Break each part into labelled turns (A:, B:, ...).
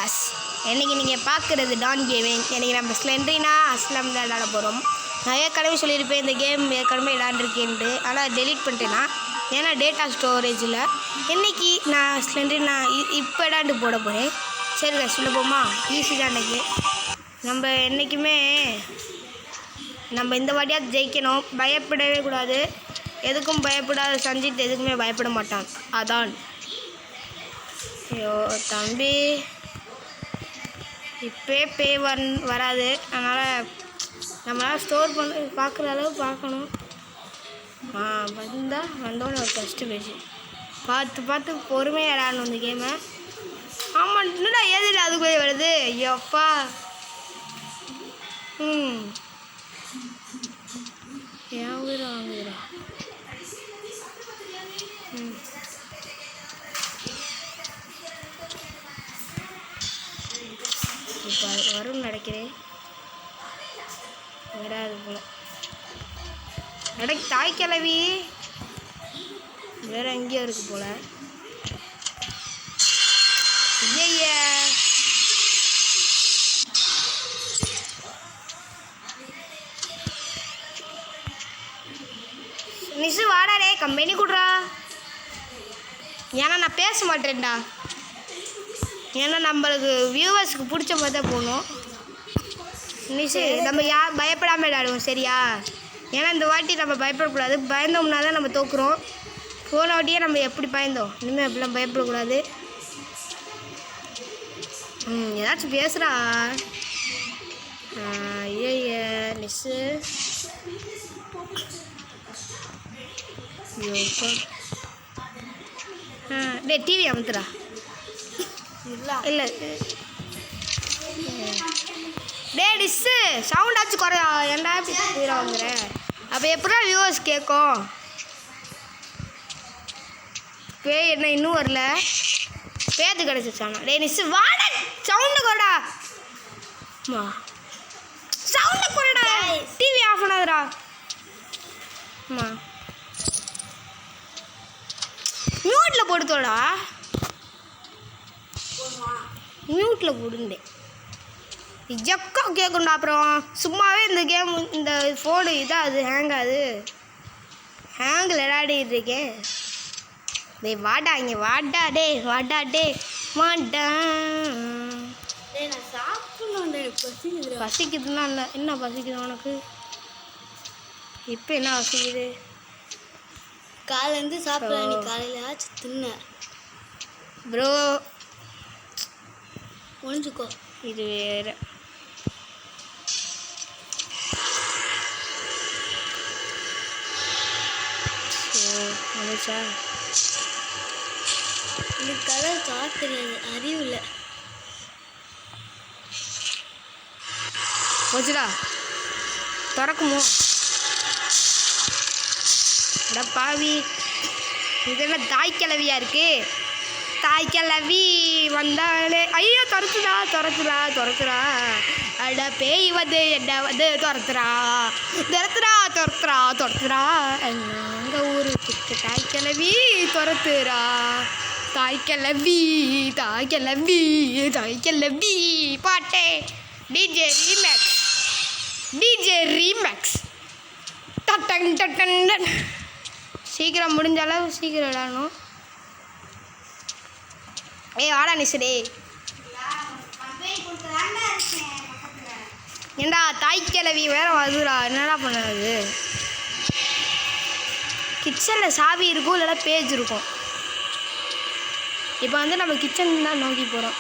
A: Guys, இன்றைக்கி நீங்கள் பார்க்குறது டான் கேமிங். இன்றைக்கி நம்ம ஸ்லெண்ட்ரினா அஸ்லாம் தான் விளாட போகிறோம். நான் ஏற்கனவே சொல்லியிருப்பேன் இந்த கேம் ஏற்கனவே விளாண்டுருக்கேன்ட்டு, ஆனால் டெலீட் பண்ணிட்டேன்னா ஏன்னா டேட்டா ஸ்டோரேஜில். இன்றைக்கி நான் ஸ்லெண்ட்ரினா இப்போ விளாண்டு போட போகிறேன். சரி காய்ஸ், சொல்ல போமா, ஈஸி தான். இன்றைக்கி நம்ம என்றைக்குமே நம்ம இந்த வாட்டியாவது ஜெயிக்கணும். பயப்படவே கூடாது. எதுக்கும் பயப்படாத சஞ்சித் எதுக்குமே பயப்பட மாட்டான். அதான். ஐயோ தம்பி, இப்போயே பே வராது. அதனால் நம்மளால் ஸ்டோர் பண்ண பார்க்குற அளவு பார்க்கணும். வந்தோடனே ஒரு ஃபஸ்ட்டு பேசி பார்த்து பொறுமையாக விளையாடணும் இந்த கேமை. ஆமாம், இன்னும் ஏதில்லை அதுக்குள்ளே வருது. ஐயோப்பா. ஏன் உயிரை வாங்குகிறா. இப்போ வரும் நினைக்கிறேன். வராது போல. தாய் கிளவி வேற எங்கேயோ இருக்கு போல. ஐயா, நிசு வாடாடே, கம்பெனி கொடுறா. ஏன்னா நான் பேச மாட்டேன்டா. ஏன்னா நம்மளுக்கு வியூவர்ஸுக்கு பிடிச்ச மாதிரி தான் போகணும். நிஷு, நம்ம பயப்படாமல் விளையாடுவோம், சரியா? ஏன்னா இந்த வாட்டி நம்ம பயப்படக்கூடாது. பயந்தோம்னா தான் நம்ம தோக்குறோம். போன வாட்டியே நம்ம எப்படி பயந்தோம், இனிமேல் அப்படிலாம் பயப்படக்கூடாது. ஏதாச்சும் பேசுகிறா. ஐய நிஷு, டே டிவி அமுத்துறா. இல்லை டே டிஸ்ஸு சவுண்டாச்சு குறையா. ஏன்டா இப்படி வாங்குற? அப்போ எப்படா வியூவர்ஸ் கேட்கும்? என்ன இன்னும் வரல? பேத்து கிடச்சிச்சானா? டே நிஸ்ஸு வாடா, சவுண்டு குறடா. சவுண்டு குறடா. டிவி ஆஃப் பண்ணாதடா. மியூட்டில் போடுத்தோடா. மியூட்டில் போடுண்டே ஜக்கா கேட்குண்டா. அப்புறம் சும்மாவே இந்த கேம் இந்த ஃபோனு இதாக அது ஹேங்கில் விளையாடிட்டு இருக்கேன். டேய் வாடா, இங்கே வாடா. வாடா நான் சாப்பிடணும். பசிக்குதுன்னா இல்லை. என்ன பசிக்குது உனக்கு இப்போ? என்ன பசிக்குது?
B: காலையிலேருந்து சாப்பிடலாம். நீ காலையில் ஆச்சு தின்ன
A: ப்ரோ.
B: ஒழிஞ்சுக்கோ.
A: இது வேறு.
B: இந்த கலர் கார் தெரியாது, அறிவில்
A: போச்சுடா. திறக்குமோ பாவி? இதெல்லாம் தாய் கிளவியா இருக்கு. தாய் கிளவி வந்தாலே ஐயோ துரத்துறா. அட பேய் வந்து என்ன வந்து துரத்துறா. எங்கள் ஊருக்கு தாய் கிளவி துரத்துறா. தாய் கிளவி பாட்டே. DJ remakes Dutton. சீக்கிரம் முடிஞ்ச அளவு சீக்கிரம் விளையாடணும். வாடா நிசுடே. ஏண்டா தாய் கிளவி வேற வருதுடா. என்னடா பண்ணது? கிச்சனில் சாவி இருக்கும், இல்லைனா பேஜ் இருக்கும். இப்போ வந்து நம்ம கிச்சன் தான் நோக்கி போகிறோம்.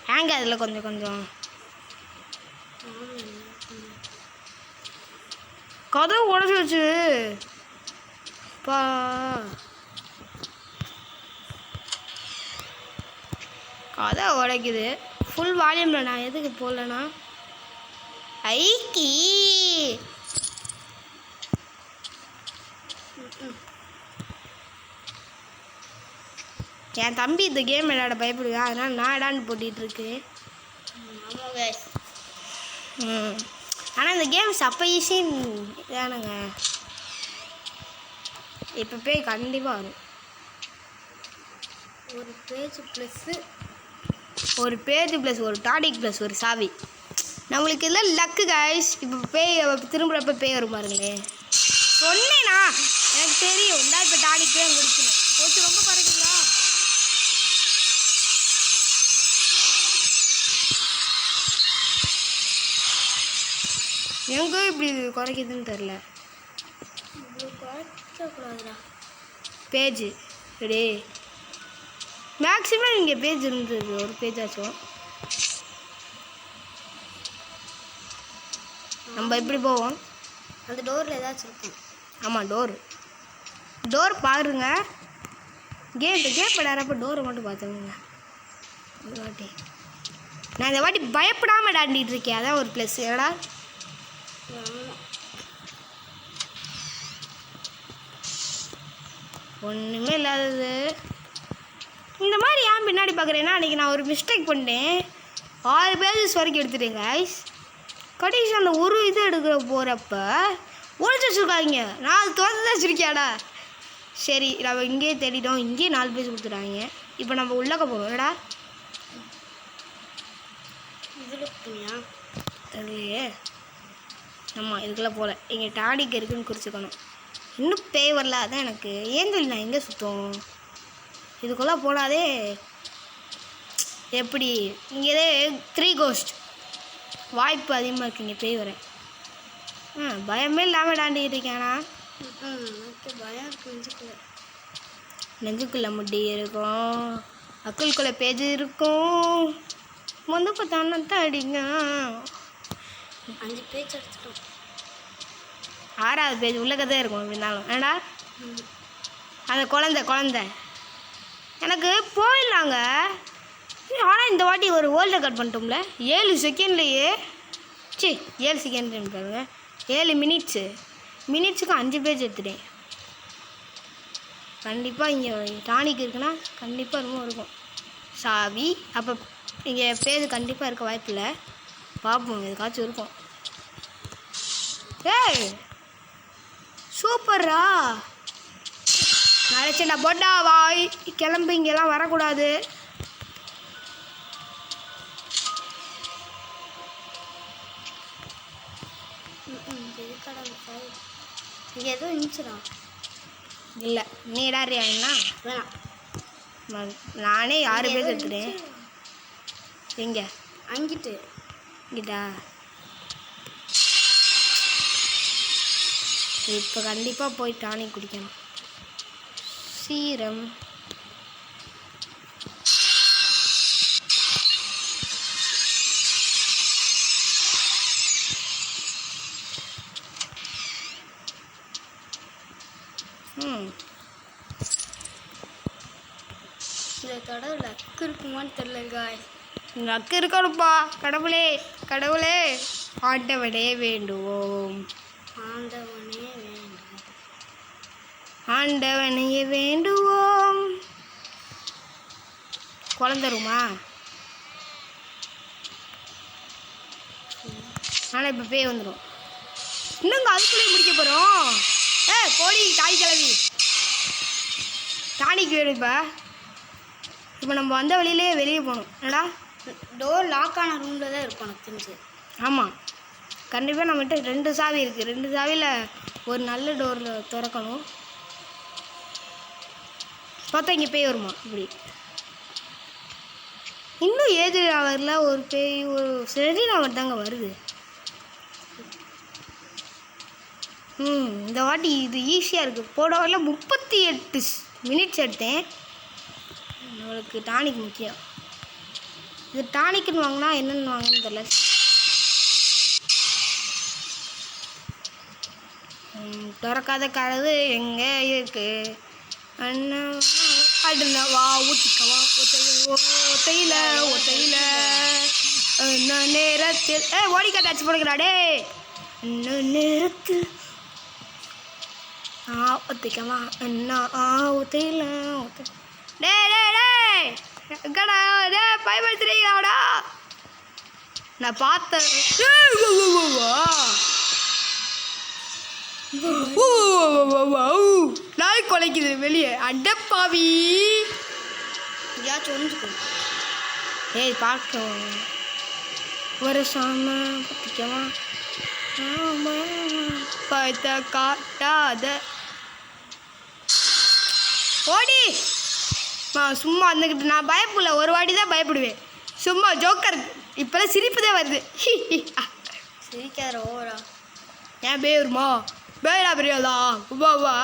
A: ஹேங்க அதில் கொஞ்சம் கதவு உடச்சி வச்சு கதை உடைக்குது. ஃபுல் வால்யூமில் நான் எதுக்கு போடலன்னா ஐக்கி என் தம்பி இந்த கேம் விளையாட பயப்படுவேன், அதனால் நான் இடான்னு போட்டிகிட்ருக்கு. ஆனால் இந்த கேம்ஸ் அப்போ ஈஸின்னு தானுங்க. இப்போ போய் கண்டிப்பாக வரும்.
B: ஒரு பேஜ் ப்ளஸ்ஸு
A: ஒரு பேஜ் ப்ளஸ் ஒரு டானிக் ப்ளஸ் ஒரு சாவி. நம்மளுக்கு இதெல்லாம் லக்கு கைஸ். இப்போ பேய் திரும்புகிறப்ப பேய் வரும் பாருங்களே. சொன்னேனா எனக்கு தெரியும். இந்தா இப்போ டானிக் பேய் குடிக்கணும். போச்சு ரொம்ப பாருங்களா. எங்கே இப்படி குறைக்குதுன்னு தெரில.
B: இவ்வளோ குறைக்கக்கூடாதுடா.
A: பேஜ் ரெடி மேக்ஸிமம் இங்கே பேஜ் இருந்தது. ஒரு பேஜ் ஆச்சும். நம்ம எப்படி போவோம்?
B: அந்த டோரில் ஏதாச்சும் இருக்கும்.
A: ஆமாம் டோர் பாருங்க. கேம் விளையாடுறப்ப டோரை மட்டும் பார்த்துங்க. ஒரு வாட்டி நான் இந்த வாட்டி பயப்படாமல் விளையாண்டிட்டு இருக்கேன். அதான் ஒரு ப்ளஸ். ஏடா ஒன்றுமே இல்லாதது. இந்த மாதிரி ஏன் பின்னாடி பார்க்குறேன்னா அன்றைக்கி நான் ஒரு மிஸ்டேக் பண்ணேன். 6 பேஜஸ் வரைக்கும் எடுத்துட்டேன் கைஸ். கடைசி அந்த ஒரு இது எடுக்கிற போகிறப்ப ஒழிச்சு வச்சுருக்காங்க. நான் அது தோற்று வச்சுருக்கியாடா. சரி நம்ம இங்கேயே தேடிட்டோம். இங்கேயே 4 பேஜ் கொடுத்துட்டாங்க. இப்போ நம்ம உள்ளக்க போகணும். என்னடா
B: இதில் போனியா?
A: தெரியலையே. ஆமாம் இதுக்குள்ளே போகல. இங்கே டானிக் இருக்குன்னு குறிச்சிக்கணும். இன்னும் பேய் வரல. அதான் எனக்கு ஏன் சொல்லி நான் எங்கே சுத்தம் இதுக்குள்ளே போனாதே. எப்படி இங்கே 3 கோஸ்ட் வாய்ப்பு அதிகமாக இருக்குது இங்கே பேய் வர. பயமே இல்லாமல் விளாண்டுக்கிட்டு இருக்கேனா.
B: எனக்கு பயம் இருக்கு.
A: நெஞ்சுக்குள்ளே முடி இருக்கும். அக்குள்குள்ளே பேஜ் இருக்கும். வந்து பார்த்தானே அடிங்க.
B: 5 பேஜ் எடுத்துட்டோம்.
A: 6வது பேஜ் உள்ளக்க தான் இருக்கும். எப்படி இருந்தாலும் ஏண்டா அந்த குழந்தை எனக்கு போயிடலாங்க. ஆனால் இந்த வாட்டி ஒரு வேர்ல்டு ரெக்கார்ட் பண்ணிட்டோம்ல. 7 செகண்ட்லேயே 7 செகண்ட் பாருங்க. 7 மினிட்ஸுக்கு 5 பேஜ் எடுத்துட்டேன். கண்டிப்பாக இங்கே டானிக் இருக்குன்னா கண்டிப்பாக ரொம்ப இருக்கும். சாவி அப்போ இங்கே பேஜ் கண்டிப்பாக இருக்க வாய்ப்பு இல்லை. பார்ப்போம் எதுக்காச்சும் இருக்கும். ஏய் சூப்பர்ரா. நினச்சேன்டா போட்டா வாய் கிளம்பு. இங்கெல்லாம் வரக்கூடாது.
B: இங்கே எதுவும் இருந்துச்சுடா.
A: இல்லை நீடாரியா என்ன
B: வேணாம்.
A: நானே 6 பேஜ் எடுத்துட்டேன். எங்கே
B: அங்கிட்டு
A: இங்கிட்டா. இப்போ கண்டிப்பாக போய் டானிக் குடிக்கணும். சீரம்
B: இதில் தடவை லக்கு இருக்குமான்னு தெரில காய்.
A: லக்கு இருக்கணும்ப்பா. கடவுளே ஆண்டவனே வேண்டுவோம். ஆண்டவனையே வேண்டுவோம். குழந்தருமா. ஆனால் இப்போ பேய் வந்துடும். இன்னுங்க அதுக்குள்ளேயே முடிக்க போகிறோம். கோழி தாய் கிளவி டானிக் வேணும்ப்பா. இப்போ நம்ம வந்த வழியிலே வெளியே போகணும். என்னடா
B: டோர் லாக் ஆன ரூமில் தான் இருக்கும் எனக்கு தெரிஞ்சு.
A: ஆமாம் கண்டிப்பாக நம்மகிட்ட 2 சாவி இருக்குது. 2 சாவியில் ஒரு நல்ல டோரில் திறக்கணும். பார்த்தா இங்கே பேய் வருமா இப்படி. இன்னும் ஏஜ் ஹவரில் ஒரு பேய் ஒரு செடின் ஹவர் தாங்க வருது. இந்த வாட்டி இது ஈஸியாக இருக்குது. போட வரல 38 மினிட்ஸ் எடுத்தேன். நம்மளுக்கு டானிக் முக்கியம். இது டானிக்குன்னு வாங்கினா என்னென்னு வாங்கன்னு தெரியல. திறக்காத கதவு எங்கே இருக்கு அண்ணா அடுல வா ஊற்றிக்கவா ஒத்தையில் இன்னும் நேரத்தில் ஓடிக்காட்டு அடிச்சு போடுங்கடா. இன்னும் நேரத்தில் ஒத்திக்கவா அண்ணா ஒத்தையில் டே கடா டே பயன்படுத்துறீங்களாடா. நான் பார்த்தேன். நாய் குலைக்குது வெளியே. அடப்பாவி.
B: எங்கேயாச்சும் ஒழிஞ்சுக்கணும்.
A: ஏய் பார்க்க ஒரு சாம பத்திக்கவா பார்த்த காட்டாத ஓடி. சும்மா இருந்துக்கிட்டு நான் பயப்படல. ஒரு வாட்டி தான் பயப்படுவேன். சும்மா ஜோக்கர். இப்போல்லாம் சிரிப்பு தான் வருது.
B: சிரிக்காத ஓவரா.
A: ஏன் பேருமா பேரா பெரியாதா உபாவா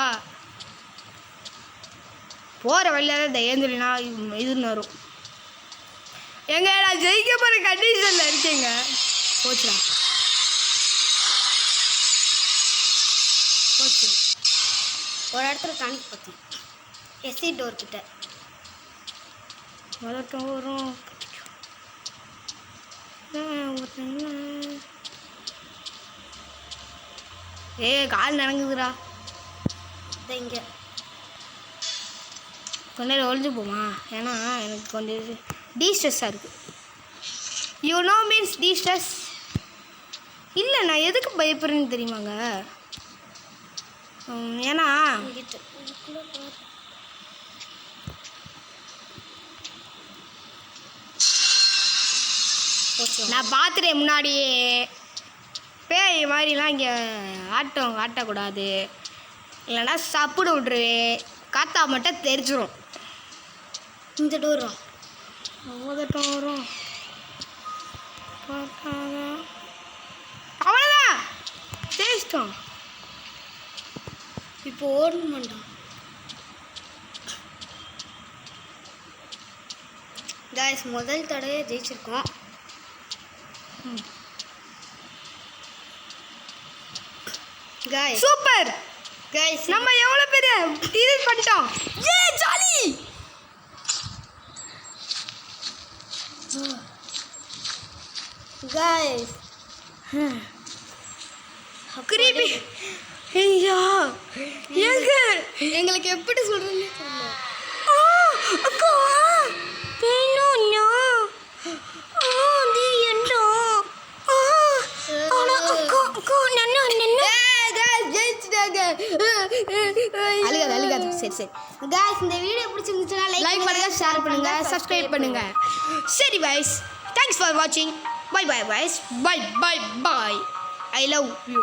A: போகிற வழியில தான் இந்த ஏந்திரினா இதுன்னு வரும். எங்க நான் ஜெயிக்க போகிற கண்டிஷனில் இருக்கேங்க. போச்சுடா
B: போச்சு. ஒரு இடத்துல கணக்கு பார்த்தேன். எஸ்சி டோர் கிட்ட
A: வளர்ட்டும் வரும். கால் நடங்குதுடா.
B: இங்கே
A: கொஞ்ச நேரம் ஒழிஞ்சு போமா. ஏன்னா எனக்கு கொஞ்சம் டீஸ்ட்ரெஸ்ஸாக இருக்குது. You know means destress. இல்லை நான் எதுக்கு பயப்படுறேன்னு தெரியுமாங்க. ஏன்னா நான் பார்த்துட்டேன் முன்னாடியே. பேய் மாதிரிலாம் இங்கே ஆட்டக்கூடாது. இல்லைன்னா சாப்பிட விட்ருவேன். காத்தா மட்டும் தெரிச்சிடும்.
B: இந்த டோர்
A: அவ்வளோதான் வரும். அவ்வளோதான் ஜெயிச்சிட்டோம்.
B: இப்போ ஓடணுமாண்டா. காய்ஸ் முதல் தடவை ஜெயிச்சிருக்கோம். Guys
A: super.
B: காய்ஸ்
A: நம்ம எவ்வளோ பெரிய இது பண்ணிட்டோம். ஏ ஜாலி.
B: காய்ஸ்
A: கிரீபி. ஐயா எங்க
B: எங்களுக்கு எப்படி சொல்றதுன்னு தெரியல.
A: அக்கா வேணும்னா அது என்ன அக்கா நன்னா நன்னா அழுகாது. சரி
B: காய்ஸ் இந்த வீடியோ பிடிச்சிருந்துச்சுன்னா
A: லைக் பண்ணுங்க, ஷேர் பண்ணுங்க, சப்ஸ்கிரைப் பண்ணுங்க. சரி guys, thanks for watching. Bye guys. Bye. I love you.